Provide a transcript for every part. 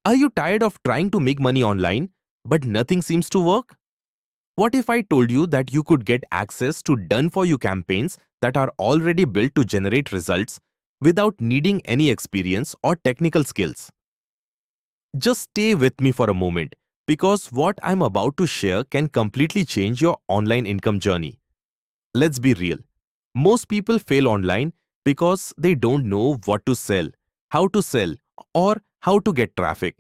Are you tired of trying to make money online, but nothing seems to work? What if I told you that you could get access to done-for-you campaigns that are already built to generate results without needing any experience or technical skills? Just stay with me for a moment, because what I'm about to share can completely change your online income journey. Let's be real. Most people fail online because they don't know what to sell, or how to get traffic.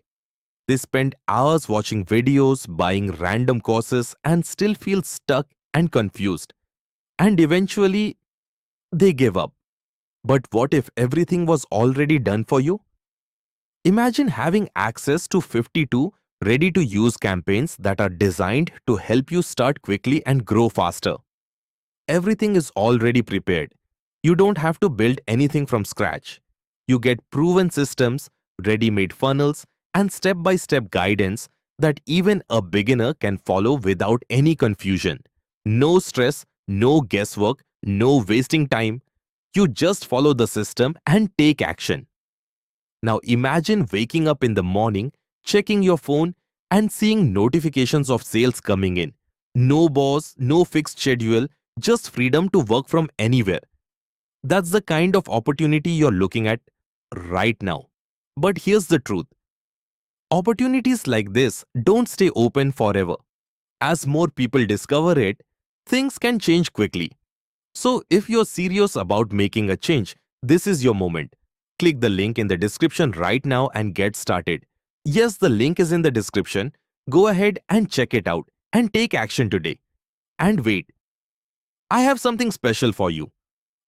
They spend hours watching videos, buying random courses, and still feel stuck and confused. And eventually, they give up. But what if everything was already done for you? Imagine having access to 52 ready-to-use campaigns that are designed to help you start quickly and grow faster. Everything is already prepared. You don't have to build anything from scratch. You get proven systems, ready-made funnels, and step-by-step guidance that even a beginner can follow without any confusion. No stress, no guesswork, no wasting time. You just follow the system and take action. Now imagine waking up in the morning, checking your phone, and seeing notifications of sales coming in. No boss, no fixed schedule, just freedom to work from anywhere. That's the kind of opportunity you're looking at right now. But here's the truth. Opportunities like this don't stay open forever. As more people discover it, things can change quickly. So if you're serious about making a change, this is your moment. Click the link in the description right now and get started. Yes, the link is in the description. Go ahead and check it out and take action today. And wait, I have something special for you.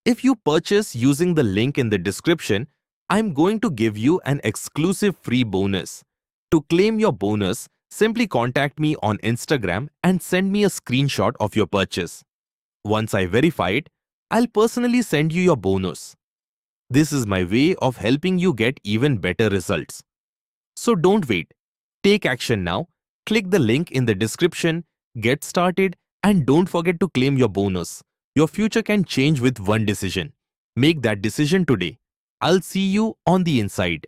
If you purchase using the link in the description, I'm going to give you an exclusive free bonus. To claim your bonus, simply contact me on Instagram and send me a screenshot of your purchase. Once I verify it, I'll personally send you your bonus. This is my way of helping you get even better results. So don't wait. Take action now. Click the link in the description, get started, and don't forget to claim your bonus. Your future can change with one decision. Make that decision today. I'll see you on the inside.